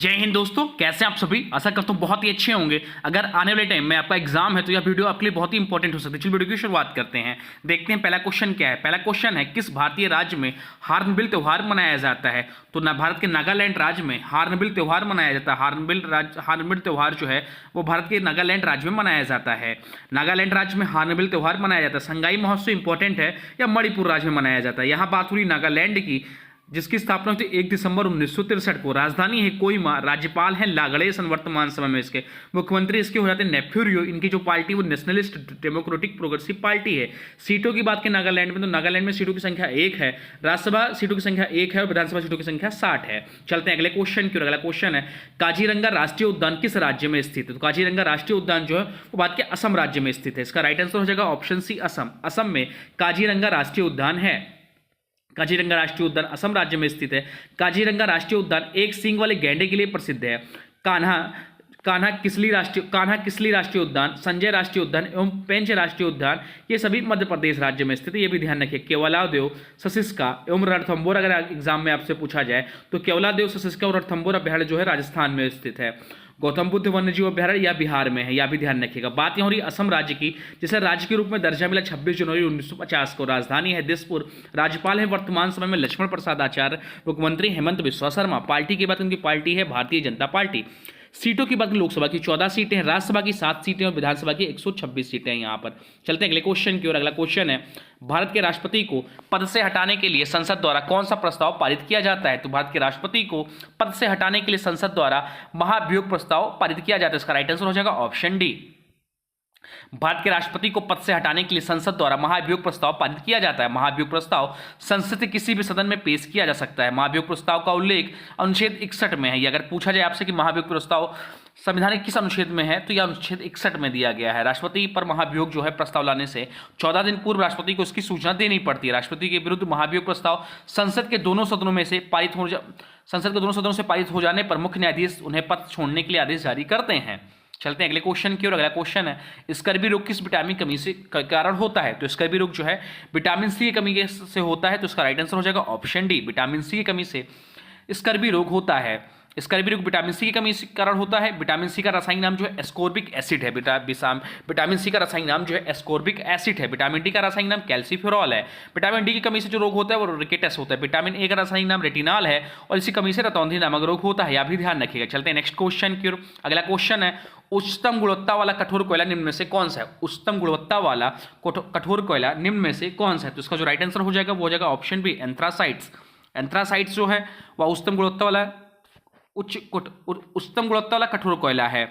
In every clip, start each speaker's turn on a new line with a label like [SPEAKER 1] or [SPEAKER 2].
[SPEAKER 1] जय हिंद दोस्तों, कैसे आप सभी। आशा करता हूँ बहुत ही अच्छे होंगे। अगर आने वाले टाइम में आपका एग्जाम है तो यह वीडियो आपके लिए बहुत ही इंपॉर्टेंट हो सकती है। चलिए वीडियो की शुरुआत करते हैं। देखते हैं पहला क्वेश्चन क्या है। पहला क्वेश्चन है, किस भारतीय राज्य में हार्नबिल त्यौहार मनाया जाता है। तो भारत के नागालैंड राज्य में हार्नबिल त्यौहार मनाया जाता है। हार्नबिल त्यौहार जो है वो भारत के नागालैंड राज्य में मनाया जाता है। नागालैंड राज्य में हार्नबिल त्यौहार मनाया जाता है। संगाई महोत्सव इंपॉर्टेंट है या मणिपुर राज्य में मनाया जाता है। यहाँ बात हुई नागालैंड की, जिसकी स्थापना हुई थी 1 दिसंबर 1963 को। राजधानी है कोहिमा। राज्यपाल हैं लागड़ेसन वर्तमान समय में इसके। मुख्यमंत्री इसके हो जाते हैं नेफ्यूरियो। इनकी जो पार्टी वो नेशनलिस्ट डेमोक्रेटिक प्रोग्रेसिव पार्टी है। सीटों की बात करें नागालैंड में तो नागालैंड में सीटों की संख्या 1 है। राज्यसभा सीटों की संख्या 1 है और विधानसभा सीटों की संख्या 60 है। चलते हैं अगले क्वेश्चन की ओर। अगला क्वेश्चन है, काजीरंगा राष्ट्रीय उद्यान किस राज्य में स्थित है। तो काजीरंगा राष्ट्रीय उद्यान जो है वो बात के असम राज्य में स्थित है। इसका राइट आंसर हो जाएगा ऑप्शन सी, असम। असम में काजीरंगा राष्ट्रीय उद्यान है। काजीरंगा राष्ट्रीय उद्यान असम राज्य में स्थित है। काजीरंगा राष्ट्रीय उद्यान एक सींग वाले गैंडे के लिए प्रसिद्ध है। कान्हा कान्हा किसली राष्ट्रीय उद्यान, संजय राष्ट्रीय उद्यान एवं पेंच राष्ट्रीय उद्यान, ये सभी मध्य प्रदेश राज्य में स्थित है। ये भी ध्यान रखिए। केवलादेव, ससिस्का एवं रणथंभौर, अगर एग्जाम में आपसे पूछा जाए तो केवलादेव, ससिस्का और रणथंभौर अभ्यारण्य जो है राजस्थान में स्थित है। गौतम बुद्ध वन्यजीव अभ्यारण्य या बिहार में है, यह भी ध्यान रखिएगा। बात यहाँ हो रही असम राज्य की, जिसे राज्य के रूप में दर्जा मिला 26 जनवरी 1950 को। राजधानी है दिसपुर। राज्यपाल है वर्तमान समय में लक्ष्मण प्रसाद आचार्य। मुख्यमंत्री हेमंत बिस्वा शर्मा। पार्टी की बात, उनकी पार्टी है भारतीय जनता पार्टी। सीटों की बात, लोकसभा की 14 सीटें हैं, राज्यसभा की 7 सीटें और विधानसभा की 126 सीटें हैं यहाँ पर। चलते हैं अगले क्वेश्चन की ओर। अगला क्वेश्चन है, भारत के राष्ट्रपति को पद से हटाने के लिए संसद द्वारा कौन सा प्रस्ताव पारित किया जाता है। तो भारत के राष्ट्रपति को पद से हटाने के लिए संसद द्वारा महाभियोग प्रस्ताव पारित किया जाता है। इसका राइट आंसर हो जाएगा ऑप्शन डी। भारत के राष्ट्रपति को पद से हटाने के लिए संसद द्वारा महाभियोग प्रस्ताव पारित किया जाता है। महाभियोग प्रस्ताव संसद के किसी भी सदन में पेश किया जा सकता है। महाभियोग प्रस्ताव का उल्लेख अनुच्छेद 61 में है। ये अगर पूछा जाए आपसे कि महाभियोग प्रस्ताव संविधान के किस अनुच्छेद में है तो यह अनुच्छेद 61 में दिया गया है। राष्ट्रपति पर महाभियोग जो है प्रस्ताव लाने से 14 दिन पूर्व राष्ट्रपति को उसकी सूचना देनी पड़ती है। राष्ट्रपति के विरुद्ध महाभियोग प्रस्ताव संसद के दोनों सदनों से पारित हो जाने पर मुख्य न्यायाधीश उन्हें पद छोड़ने के लिए आदेश जारी करते हैं। चलते हैं अगले क्वेश्चन की ओर। अगला क्वेश्चन है, स्कर्वी रोग किस विटामिन कमी से कारण होता है। तो स्कर्वी रोग जो है विटामिन सी की कमी से होता है। तो इसका राइट आंसर हो जाएगा ऑप्शन डी। विटामिन सी की कमी से स्कर्वी रोग होता है। स्कर्वी रोग विटामिन सी की कमी के कारण होता है। विटामिन सी का रासायनिक नाम जो है एस्कॉर्बिक एसिड है। विटामिन सी का रासायनिक नाम जो है एस्कॉर्बिक एसिड है। विटामिन डी का रासायनिक नाम कैल्सीफेरॉल है। विटामिन डी की कमी से जो रोग होता है वो रिकेटस होता है। विटामिन ए का रासायनिक नाम रेटिनॉल है और इसी कमी से रतौंधी नामक रोग होता है। यह भी ध्यान रखिएगा। चलते हैं नेक्स्ट क्वेश्चन की ओर। अगला क्वेश्चन है, उच्चतम गुणवत्ता वाला कठोर कोयला निम्न में से कौन सा है। उच्चतम गुणवत्ता वाला कठोर कोयला निम्न में से कौन सा है। तो इसका जो राइट आंसर हो जाएगा वो हो जाएगा ऑप्शन बी, एंथ्रासाइट्स। एंथ्रासाइट्स जो है वह उच्चतम गुणवत्ता वाला कठोर कोयला है।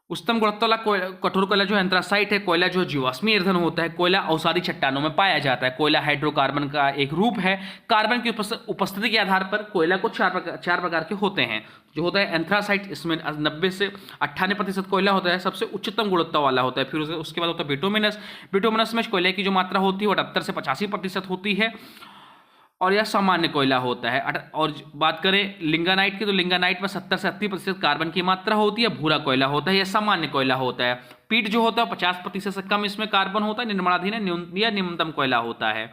[SPEAKER 1] उच्चतम गुणवत्ता वाला कठोर कोयला जो एंथ्रासाइट है। कोयला जो जीवाश्मी ईंधन होता है। कोयला अवसादी चट्टानों में पाया जाता है। कोयला हाइड्रोकार्बन का एक रूप है। कार्बन की उपस्थिति के आधार पर कोयला को चार प्रकार के होते हैं। जो होता है एंथ्रासाइट, इसमें 90 से 98% कोयला होता है, सबसे उच्चतम गुणवत्ता वाला होता है। फिर उसके बाद होता है बिटुमिनस। बिटुमिनस में कोयले की जो मात्रा होती है वो 78 से 85% होती है और यह सामान्य कोयला होता है। और बात करें लिंगानाइट की, तो लिंगानाइट में 70 से 80% कार्बन की मात्रा होती है। भूरा कोयला होता है, यह सामान्य कोयला होता है। पीट जो होता है 50% से कम इसमें कार्बन होता है। निर्माणाधीन या न्यूनतम कोयला होता है।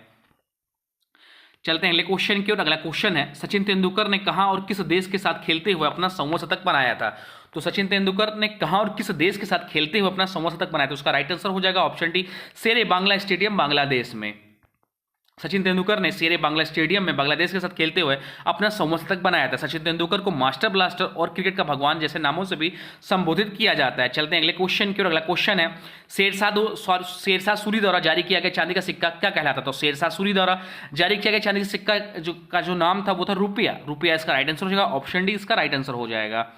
[SPEAKER 1] चलते हैं अगले क्वेश्चन की ओर। अगला क्वेश्चन है, सचिन तेंदुलकर ने कहां और किस देश के साथ खेलते हुए अपना 100वां शतक बनाया था। तो सचिन तेंदुलकर ने कहां और किस देश के साथ खेलते हुए अपना 100वां शतक बनाया था। उसका राइट आंसर हो जाएगा ऑप्शन डी, शेरे बांग्ला स्टेडियम, बांग्लादेश में। सचिन तेंदुलकर ने शेरे बांग्ला स्टेडियम में बांग्लादेश के साथ खेलते हुए अपना 100वां शतक बनाया था। सचिन तेंदुलकर को मास्टर ब्लास्टर और क्रिकेट का भगवान जैसे नामों से भी संबोधित किया जाता है। चलते हैं अगले क्वेश्चन की ओर। अगला क्वेश्चन है, शेरशाह सूरी द्वारा जारी किया गया चांदी का सिक्का क्या कहलाता। तो शेरशाह सूरी द्वारा जारी किया गया चांदी का सिक्का जो नाम था वो था रुपया। रुपया इसका राइट आंसर हो जाएगा ऑप्शन डी, इसका राइट आंसर हो जाएगा।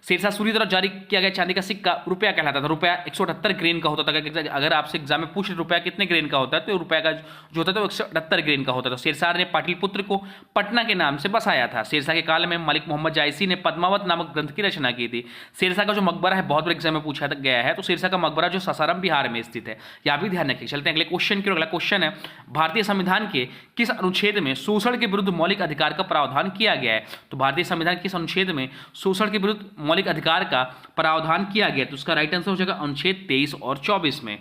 [SPEAKER 1] शेरशाह सूरी द्वारा जारी किया गया चांदी का सिक्का रुपया कहलाता था। रुपया 178 ग्रेन का होता था। अगर आपसे एग्जाम में पूछ रुपया कितने ग्रेन का होता है तो रुपया का जो होता था वो 178 ग्रेन का होता था। शेरशाह ने पाटलिपुत्र को पटना के नाम से बसाया था। शेरशाह के काल में मलिक मोहम्मद जायसी ने पद्मावत नामक ग्रंथ की रचना की थी। शेरशाह का जो मकबरा है बहुत बड़े एग्जाम में पूछा गया है। तो शेरशाह का मकबरा जो सासाराम बिहार में स्थित है, यह भी ध्यान रखिए। चलते हैं अगले क्वेश्चन की ओर। अगला क्वेश्चन है, भारतीय संविधान के किस अनुच्छेद में शोषण के विरुद्ध मौलिक अधिकार का प्रावधान किया गया है। तो भारतीय संविधान के किस अनुच्छेद में शोषण के विरुद्ध मौलिक अधिकार का प्रावधान किया गया। तो उसका राइट आंसर हो जाएगा अनुच्छेद 23 और 24 में।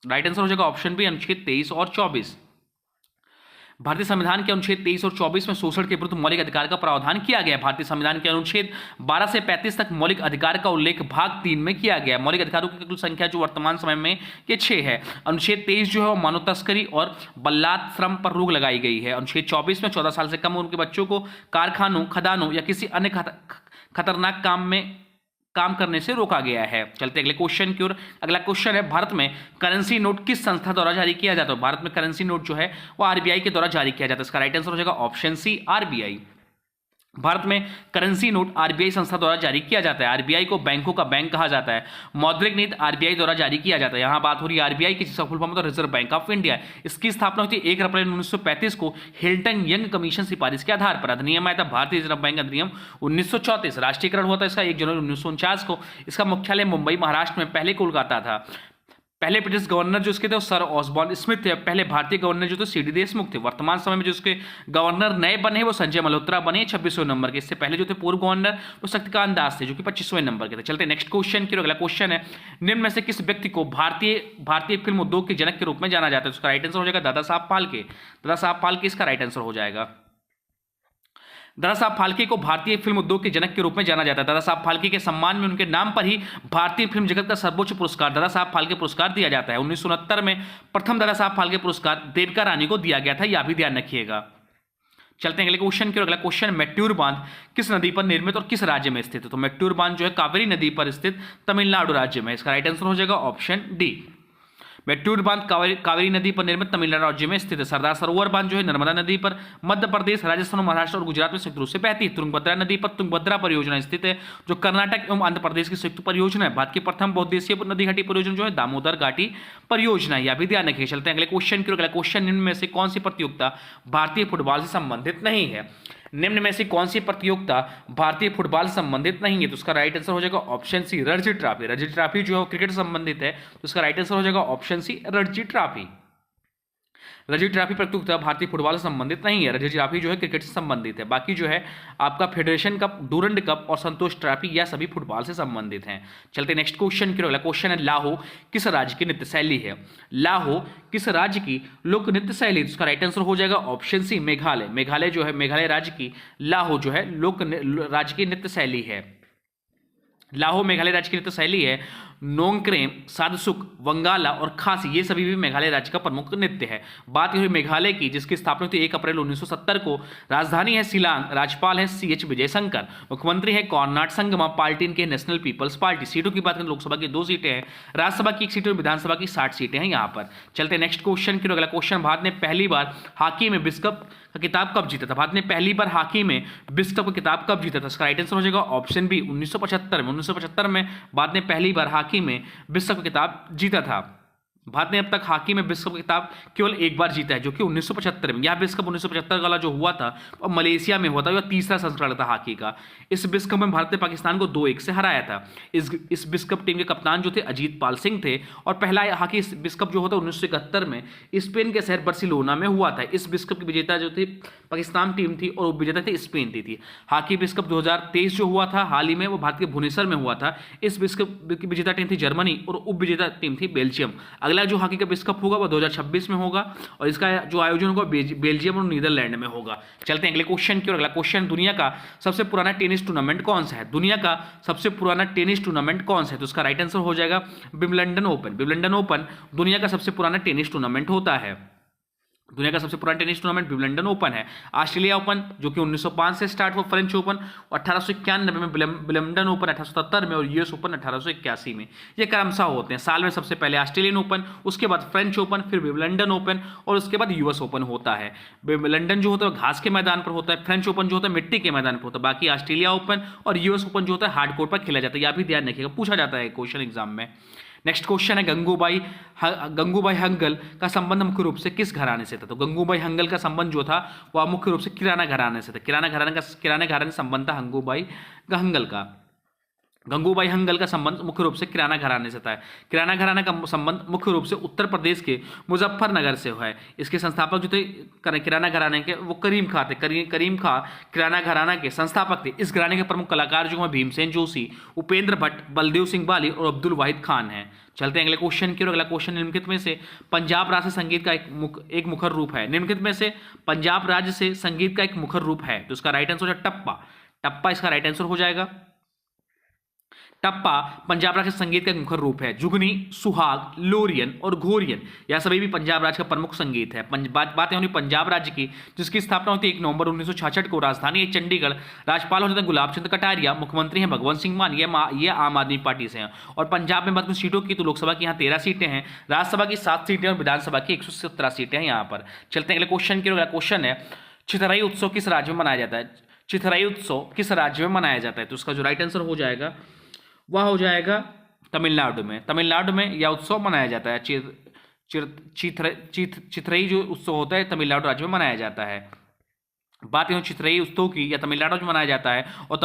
[SPEAKER 1] राइट आंसर हो जाएगा ऑप्शन बी, अनुच्छेद 23 और 24। भारतीय संविधान के अनुच्छेद 23 और 24 में शोषण के विरुद्ध मौलिक अधिकार का प्रावधान किया गया है। भारतीय संविधान के अनुच्छेद 12 से 35 तक मौलिक अधिकार का उल्लेख भाग 3 में किया गया है। मौलिक अधिकारों की कुल संख्या जो वर्तमान समय में ये 6 है। अनुच्छेद 23 जो है वो मानव तस्करी और बल्लाद श्रम पर रोक लगाई गई है। अनुच्छेद 24 में 14 साल से कम उम्र के बच्चों को कारखानों, खदानों या किसी अन्य खतरनाक काम करने से रोका गया है। चलते अगले क्वेश्चन की ओर। अगला क्वेश्चन है, भारत में करेंसी नोट किस संस्था द्वारा जारी किया जाता है? भारत में करेंसी नोट जो है वो आरबीआई के द्वारा जारी किया जाता है। इसका राइट आंसर हो जाएगा ऑप्शन सी, आरबीआई। भारत में करेंसी नोट आरबीआई संस्था द्वारा जारी किया जाता है। आरबीआई को बैंकों का बैंक कहा जाता है। मौद्रिक नीति आरबीआई द्वारा जारी किया जाता है। यहां बात हो रही है आरबीआई की, जिसका फुल फॉर्म होता है रिजर्व बैंक ऑफ इंडिया। इसकी स्थापना हुई थी 1 अप्रैल 1935 को हिल्टन यंग कमीशन सिफारिश के आधार पर। अधिनियम आया था भारतीय रिजर्व बैंक अधिनियम 1934। राष्ट्रीयकरण हुआ था इसका 1 जनवरी 1949 को। इसका मुख्यालय मुंबई महाराष्ट्र में, पहले कोलकाता था। पहले ब्रिटिश गवर्नर जो इसके थे वो सर ऑसबॉर्न स्मिथ थे। पहले भारतीय गवर्नर जो थे सीडी देशमुख थे। वर्तमान समय में जो इसके गवर्नर नए बने वो संजय मल्होत्रा बने 26वें नंबर के। इससे पहले जो थे पूर्व गवर्नर वो शक्तिकांत दास थे जो कि 25वें नंबर के थे। चलते नेक्स्ट क्वेश्चन की। अगला क्वेश्चन है, निम्न में से किस व्यक्ति को भारतीय फिल्म उद्योग के जनक के रूप में जाना जाता है? उसका राइट आंसर हो जाएगा दादा साहब फाल्के। दादा साहब फाल्के इसका राइट आंसर हो जाएगा। दादा साहब फाल्के को भारतीय फिल्म उद्योग के जनक के रूप में जाना जाता है। दादा साहब फाल्के के सम्मान में उनके नाम पर ही भारतीय फिल्म जगत का सर्वोच्च पुरस्कार दादा साहब फाल्के पुरस्कार दिया जाता है। 1969 में प्रथम दादा साहब फाल्के पुरस्कार देविका रानी को दिया गया था, यह भी ध्यान रखिएगा। चलते हैं अगले क्वेश्चन की ओर। अगला क्वेश्चन, मैट्यूर बांध किस नदी पर निर्मित और किस राज्य में स्थित है? तो मैट्यूर बांध जो है कावेरी नदी पर स्थित तमिलनाडु राज्य में। इसका राइट आंसर हो जाएगा ऑप्शन डी। मैट्यूर बांध कावेरी नदी पर निर्मित तमिलनाडु राज्य में स्थित है। सरदार सरोवर बांध जो है नर्मदा नदी पर मध्य प्रदेश, राजस्थान, महाराष्ट्र और गुजरात में संयुक्त रूप से बहती है। तुंगभद्रा नदी पर तुंगभद्रा परियोजना स्थित है जो कर्नाटक एवं आंध्र प्रदेश की संयुक्त परियोजना है। भारत की प्रथम बहुउद्देशीय नदी घाटी परियोजना जो है दामोदर घाटी परियोजना, यह भी ध्यान रखिए। चलते हैं अगले क्वेश्चन की। अगला क्वेश्चन, निम्न में से कौन सी प्रतियोगिता भारतीय फुटबॉल से संबंधित नहीं है? निम्न में से कौन सी प्रतियोगिता भारतीय फुटबॉल से संबंधित नहीं है? तो उसका राइट आंसर हो जाएगा option C, Ranji trophy. Ranji trophy जो है क्रिकेट से संबंधित है, तो उसका राइट आंसर हो जाएगा option C, Ranji trophy. Ranji trophy प्रतियोगिता भारतीय फुटबॉल से संबंधित नहीं है। रणजी ट्रॉफी जो है क्रिकेट से संबंधित है। बाकी जो है आपका फेडरेशन कप, डूरंड कप और संतोष ट्रॉफी, यह सभी फुटबॉल से संबंधित हैं। चलते नेक्स्ट क्वेश्चन की। अगला क्वेश्चन है, लाहो किस राज्य की नृत्य शैली है? लाहो किस राज्य की लोक नृत्य शैली? उसका राइट आंसर हो जाएगा ऑप्शन सी, मेघालय। मेघालय जो है, मेघालय राज्य की लाहो जो है लोक राज्य की नृत्य शैली है। लाहो मेघालय राज्य की नृत्य शैली है। नोंगक्रेम, सादसुक, वंगाला और खासी ये सभी भी मेघालय राज्य का प्रमुख नृत्य है। बात हुई मेघालय की, जिसकी स्थापना हुई 1 अप्रैल 1970 को। राजधानी है शिलांग, राज्यपाल है CH विजयशंकर, मुख्यमंत्री है कॉर्नाड संगमा, पार्टी इनके नेशनल पीपल्स पार्टी। सीटों की बात करें, लोकसभा की 2 सीटें हैं, राज्यसभा की 1 सीट और विधानसभा की 60 सीटें हैं यहाँ पर। चलते नेक्स्ट क्वेश्चन की। अगला क्वेश्चन, भारत ने पहली बार हॉकी में विश्व कप का किताब कब जीता था? भारत ने पहली बार हॉकी में विश्व कप का किताब कब जीता था? इसका राइट आंसर हो जाएगा ऑप्शन बी, 1975 में। 1975 में भारत ने पहली बार हॉकी में विश्व कप किताब जीता था। भारत ने अब तक हॉकी में विश्व कप किताब केवल एक बार जीता है, जो कि 1975 में। यह विश्व कप 1975 वाला जो हुआ था और मलेशिया में हुआ था, यह तीसरा संस्करण था हॉकी का। इस विश्व कप में भारत ने पाकिस्तान को 2-1 से हराया था। इस विश्व कप टीम के कप्तान जो थे अजीत पाल सिंह थे। और पहला हॉकी विश्व कप जो होता 1971 में स्पेन के शहर बार्सिलोना में हुआ था। इस विश्व कप की विजेता जो थी पाकिस्तान टीम थी और उप विजेता थी स्पेन थी। हॉकी विश्व कप 2023 जो हुआ था हाल ही में, वो भारत के भुवनेश्वर में हुआ था। इस विश्व कप की विजेता टीम थी जर्मनी और उप विजेता टीम थी बेल्जियम। अगला जो हॉकी का विश्व कप होगा वो 2026 में होगा और इसका जो आयोजन होगा बेल्जियम और नीदरलैंड में होगा। चलते हैं अगले क्वेश्चन की ओर। अगला क्वेश्चन, दुनिया का सबसे पुराना टेनिस टूर्नामेंट कौन सा है? दुनिया का सबसे पुराना टेनिस टूर्नामेंट कौन सा है? तो उसका राइट आंसर हो जाएगा विंबलडन ओपन। विंबलडन ओपन दुनिया का सबसे पुराना टेनिस टूर्नामेंट होता है। दुनिया का सबसे पुराना टेनिस टूर्नामेंट विंबलडन ओपन है। ऑस्ट्रेलिया ओपन जो कि 1905 से स्टार्ट हुआ, फ्रेंच ओपन 1891 में, विंबलडन ओपन 1877 में और यूएस ओपन 1881 में। ये क्रमशः होते हैं। साल में सबसे पहले ऑस्ट्रेलियन ओपन, उसके बाद फ्रेंच ओपन, फिर विंबलडन ओपन और उसके बाद यूएस ओपन होता है। विंबलडन जो होता है घास के मैदान पर होता है, फ्रेंच ओपन जो होता है मिट्टी के मैदान पर होता है। बाकी ऑस्ट्रेलिया ओपन और यूएस ओपन जो होता है हार्ड कोर्ट पर खेला जाता है। यह भी ध्यान रखिएगा, पूछा जाता है क्वेश्चन एग्जाम में। नेक्स्ट क्वेश्चन है, गंगूबाई हंगल का संबंध मुख्य रूप से किस घराने से था? तो गंगूबाई हंगल का संबंध जो था वह मुख्य रूप से किराना घराने से था। किराना घराने संबंध था गंगूबाई हंगल का। गंगूबाई हंगल का संबंध मुख्य रूप से किराना घराने से था। किराना घराना का संबंध मुख्य रूप से उत्तर प्रदेश के मुजफ्फरनगर से है। इसके संस्थापक जो थे किराना घराने के, वो करीम खां थे। करीम खां किराना घराना के संस्थापक थे। इस घराने के प्रमुख कलाकार जो हैं भीमसेन जोशी, उपेंद्र भट्ट, बलदेव सिंह बाली और अब्दुल वाहिद खान हैं। चलते हैं अगले क्वेश्चन की ओर। अगला क्वेश्चन, निम्नलिखित में से पंजाब राज्य संगीत का एक मुखर रूप है। निम्नलिखित में से पंजाब राज्य से संगीत का एक मुखर रूप है, तो इसका राइट आंसर हो जाएगा टप्पा। टप्पा इसका राइट आंसर हो जाएगा। टप्पा पंजाब राज्य संगीत का एक मुख्य रूप है। जुगनी, सुहाग, लोरियन और घोरियन, यह सभी भी पंजाब राज्य का प्रमुख संगीत है। बात होनी पंजाब राज्य की, जिसकी स्थापना होती है 1 नवंबर 1966 को। राजधानी है चंडीगढ़। राज्यपाल होते हैं गुलाब चंद कटारिया। मुख्यमंत्री हैं भगवंत सिंह मान, ये आम आदमी पार्टी से हैं। और पंजाब में बात सीटों की, तो लोकसभा की यहाँ 13 सीटें हैं, राज्यसभा की 7 सीटें और विधानसभा की 117 सीटें हैं यहाँ पर। चलते हैं अगले क्वेश्चन की ओर। अगला क्वेश्चन है, चिथराई उत्सव किस राज्य में मनाया जाता है? चिथराई उत्सव किस राज्य में मनाया जाता है? तो उसका जो राइट आंसर हो जाएगा वह हो जाएगा तमिलनाडु में। तमिलनाडु में यह उत्सव मनाया जाता है। चिथरई जो उत्सव होता है तमिलनाडु राज्य में मनाया जाता है। बात यह चिथरई उत्सव की, या तमिलनाडु में मनाया जाता है। और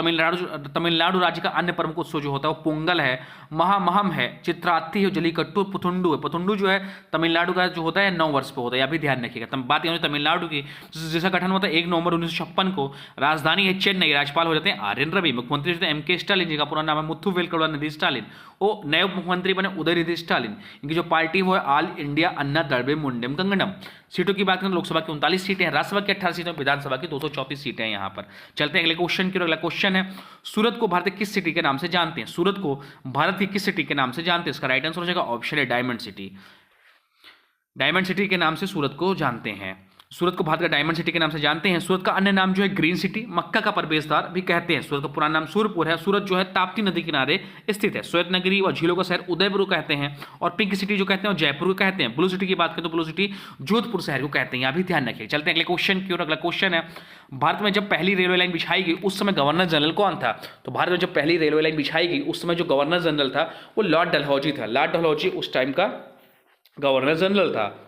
[SPEAKER 1] तमिलनाडु राज्य का अन्य प्रमुख उत्सव जो होता है वो पोंगल है, महामहम है, चित्रात्ती है, जलीकट्टू, पुथुंडू है। पुथुंडू जो है तमिलनाडु का जो होता है 9 वर्ष पे होता है, यह भी ध्यान रखिएगा। बात यह तमिलनाडु की, जिसका गठन होता है 1 नवंबर 1956 को। राजधानी है चेन्नई। राज्यपाल हो जाते हैं आर्यन रवि। मुख्यमंत्री होते हैं एम के स्टालिन, जिनका पूरा नाम है मुथुवेल करुणानिधि स्टालिन। वो नए उप मुख्यमंत्री बने उदयनिधि स्टालिन। इनकी जो पार्टी वो है ऑल इंडिया अन्ना द्रविड़ मुंडेम कंगनम। सीटों की बात करें, लोकसभा की 39 सीटें हैं, राज्यसभा की 18 सीटें, विधानसभा की 234 सीटें हैं यहाँ पर। चलते हैं अगले क्वेश्चन की ओर। अगला क्वेश्चन है, सूरत को भारत की किस सिटी के नाम से जानते हैं? सूरत को भारत की किस सिटी के नाम से जानते हैं? इसका राइट आंसर हो जाएगा ऑप्शन है डायमंड सिटी। डायमंड सिटी के नाम से सूरत को जानते हैं। सूरत को भारत का डायमंड सिटी के नाम से जानते हैं। सूरत का अन्य नाम जो है ग्रीन सिटी, मक्का का प्रवेशद्वार भी कहते हैं। सूरत का पुराना नाम सूरपुर है। सूरत जो है ताप्ती नदी किनारे स्थित है। श्वेत नगरी और झीलों का शहर उदयपुर को कहते हैं। और पिंक सिटी जो कहते हैं वो जयपुर को कहते हैं। ब्लू सिटी की बात करें तो ब्लू सिटी जोधपुर शहर को कहते हैं। यहाँ भी ध्यान रखिए। चलते हैं अगले क्वेश्चन की ओर। अगला क्वेश्चन है, भारत में जब पहली रेलवे लाइन बिछाई गई उस समय गवर्नर जनरल कौन था? तो भारत में जब पहली रेलवे लाइन बिछाई गई उस समय जो गवर्नर जनरल था वो लॉर्ड डलहौजी था। लॉर्ड डलहौजी उस टाइम का गवर्नर जनरल था।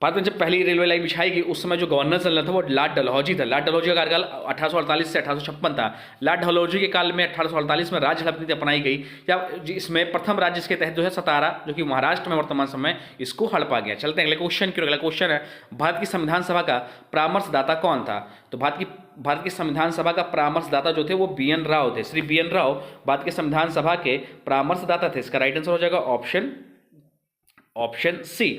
[SPEAKER 1] भारत में जब पहली रेलवे लाइन बिछाई गई उस समय जो गवर्नर जनरल था वो लॉर्ड डलहौजी था। लॉर्ड डलहौजी का कार्यकाल 1848 से 1856 था। लॉर्ड डलहौजी के काल में 1848 में राज्य नीति अपनाई गई, या इसमें प्रथम राज्य इसके तहत जो है सतारा, जो कि महाराष्ट्र में वर्तमान समय, इसको हड़पा गया। चलते हैं अगले क्वेश्चन की। अगला क्वेश्चन है, भारत की संविधान सभा का परामर्शदाता कौन था? तो भारत की संविधान सभा का परामर्शदाता जो थे वो BN राव थे। श्री BN राव भारत के संविधान सभा के परामर्शदाता थे। इसका राइट आंसर हो जाएगा ऑप्शन सी।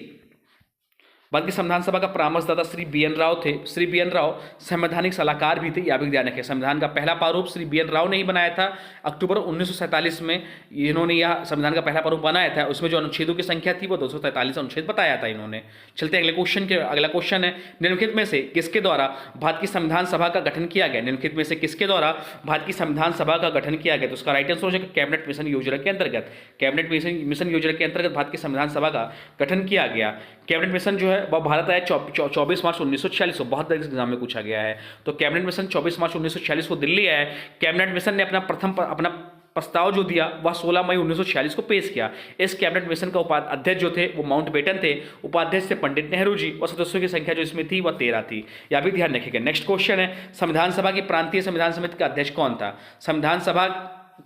[SPEAKER 1] भारत की संविधान सभा का परामर्शदाता श्री BN राव थे। श्री BN राव संवैधानिक सलाहकार भी थे, यह भी ध्यान रखें। संविधान का पहला प्रारूप श्री BN राव ने ही बनाया था। अक्टूबर 1947 में इन्होंने यह संविधान का पहला प्रारूप बनाया था। उसमें जो अनुच्छेदों की संख्या थी वो 243 अनुच्छेद बताया था इन्होंने। चलते अगले क्वेश्चन के। अगला क्वेश्चन है, निम्नलिखित में से किसके द्वारा भारत की संविधान सभा का गठन किया गया? निम्नलिखित में से किसके द्वारा भारत की संविधान सभा का गठन किया गया? तो उसका राइट आंसर हो जाएगा कैबिनेट मिशन योजना के अंतर्गत। कैबिनेट मिशन योजना के अंतर्गत भारत की संविधान सभा का गठन किया गया। कैबिनेट मिशन जो है वह भारत आया 24 मार्च 1946 को। बहुत एग्जाम में पूछा गया है। तो कैबिनेट मिशन 24 मार्च 1946 को दिल्ली आया। कैबिनेट मिशन ने अपना प्रस्ताव जो दिया वह 16 मई 1946 को पेश किया। इस कैबिनेट मिशन का उपाध्यक्ष जो थे वो माउंटबेटन थे, उपाध्यक्ष थे पंडित नेहरू जी, और सदस्यों की संख्या जो इसमें थी वह 13 थी। यह भी ध्यान रखिएगा। नेक्स्ट क्वेश्चन है, संविधान सभा की प्रांतीय संविधान समिति का अध्यक्ष कौन था? संविधान सभा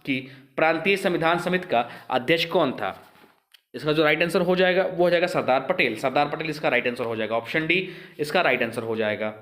[SPEAKER 1] की प्रांतीय संविधान समिति का अध्यक्ष कौन था? इसका जो राइट आंसर हो जाएगा वो हो जाएगा सरदार पटेल। सरदार पटेल इसका राइट आंसर हो जाएगा। ऑप्शन डी इसका राइट आंसर हो जाएगा।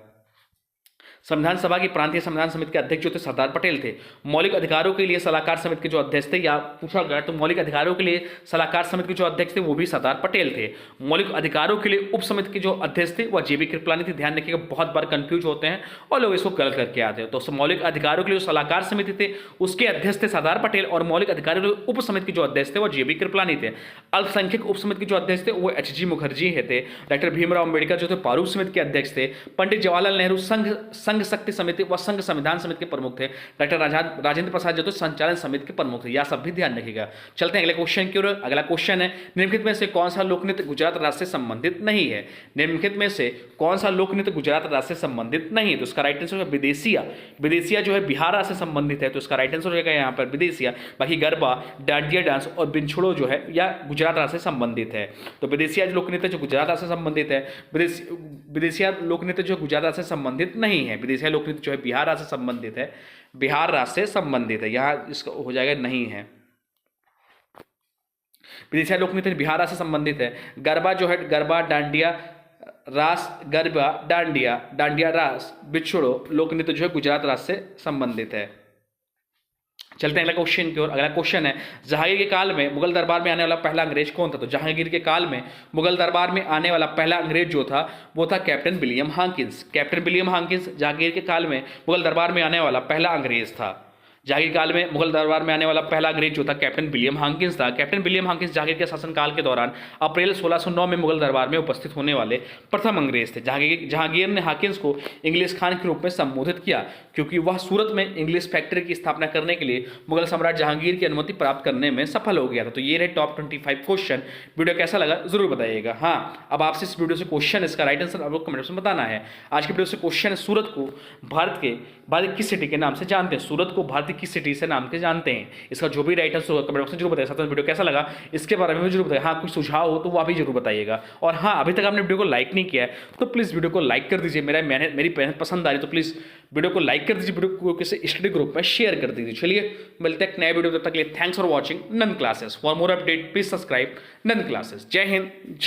[SPEAKER 1] संविधान सभा की प्रांतीय संविधान समिति के अध्यक्ष जो थे सरदार पटेल थे। मौलिक अधिकारों के लिए सलाहकार समिति के जो अध्यक्ष थे, या पूछा गया तो मौलिक अधिकारों के लिए सलाहकार समिति के जो अध्यक्ष थे वो भी सरदार पटेल थे। मौलिक अधिकारों के लिए उप समिति के जो अध्यक्ष थे वह JB कृपलानी थे। ध्यान रखिएगा, बहुत बार कंफ्यूज होते हैं और लोग इसको गलत करके आते हैं। तो मौलिक अधिकारों के लिए जो सलाहकार समिति थे उसके अध्यक्ष थे सरदार पटेल, और मौलिक अधिकारों के लिए उप समिति के जो अध्यक्ष थे वो JB कृपलानी थे। अल्पसंख्यक उप समिति के जो अध्यक्ष थे वो HG मुखर्जी थे। डॉक्टर भीमराव अम्बेडकर जो थे प्रारूप समिति के अध्यक्ष थे। पंडित जवाहरलाल नेहरू संघ शक्ति समिति व संघ संविधान समिति के प्रमुख थे। डॉक्टर राजेंद्र प्रसाद जो थे संचालन समिति के प्रमुख थे। यह सब भी ध्यान रखिएगा। चलते हैं अगले क्वेश्चन की ओर। अगला क्वेश्चन है, निम्नलिखित में से कौन सा लोक नृत्य गुजरात राज्य से संबंधित नहीं है? निम्नलिखित में से कौन सा लोक नृत्य गुजरात राज्य से संबंधित नहीं है? तो उसका राइट आंसर है विदेशिया। विदेशिया जो है बिहार राज्य से संबंधित है, तो उसका राइट आंसर हो जाएगा यहाँ पर विदेशिया। बाकी गरबा, डांडिया डांस और बिछड़ो जो है या गुजरात राज्य से संबंधित है। तो विदेशिया लोक नृत्य जो गुजरात राज्य से संबंधित है, विदेशिया लोक नृत्य जो गुजरात राज्य से संबंधित नहीं है। विदेशिया लोक नृत्य जो है बिहार राज्य से संबंधित है। बिहार राज्य से संबंधित है, यहाँ इसका हो जाएगा नहीं है। विदिशा लोक नृत्य बिहार राज्य से संबंधित है। गरबा जो है, गरबा डांडिया रास, गरबा डांडिया, डांडिया रास, बिछड़ो लोक नृत्य जो है गुजरात राज्य से संबंधित है। चलते हैं अगला क्वेश्चन की ओर। अगला क्वेश्चन है, जहांगीर के काल में मुगल दरबार में आने वाला पहला अंग्रेज कौन था? तो जहांगीर के काल में मुगल दरबार में आने वाला पहला अंग्रेज जो था वो था captain William Hawkins. Captain William Hawkins Jahangir के काल में मुगल दरबार में आने वाला पहला अंग्रेज था। जहांगीर काल में मुगल दरबार में आने वाला पहला अंग्रेज जो था कैप्टन विलियम हाकिंस था। कैप्टन विलियम हाकिंस जहांगीर के शासनकाल के दौरान अप्रैल 1609 में मुगल दरबार में उपस्थित होने वाले प्रथम अंग्रेज थे। जहांगीर ने हाकिंस को इंग्लिश खान के रूप में संबोधित किया क्योंकि वह सूरत में इंग्लिश फैक्ट्री की स्थापना करने के लिए मुगल सम्राट जहांगीर की अनुमति प्राप्त करने में सफल हो गया था। तो ये रहे टॉप 25 क्वेश्चन। वीडियो कैसा लगा जरूर बताइएगा। हाँ, अब आपसे इस वीडियो से क्वेश्चन, इसका राइट आंसर आप लोग कमेंट में बताना है। आज की वीडियो से क्वेश्चन है, सूरत को भारत किस सिटी के नाम से जानते हैं? सूरत को भारत की किस सिटी से नाम के जानते हैं? इसका जो भी राइट आंसर होगा कमेंट बॉक्स में जरूर बताइए। साथ में वीडियो कैसा लगा इसके बारे में भी जरूर बताइए। हाँ, कुछ सुझाव हो तो वह भी जरूर बताइएगा। और हाँ, अभी तक आपने वीडियो को लाइक नहीं किया है तो प्लीज़ वीडियो को लाइक कर दीजिए। मेरी मेहनत पसंद आ रही तो प्लीज़ वीडियो को लाइक कर दीजिए, वीडियो को किसी स्टडी ग्रुप में शेयर कर दीजिए। चलिए मिलते हैं एक नए वीडियो, तब तक के लिए thanks for watching Nand classes. For more update please subscribe Nand classes. जय हिंद, जय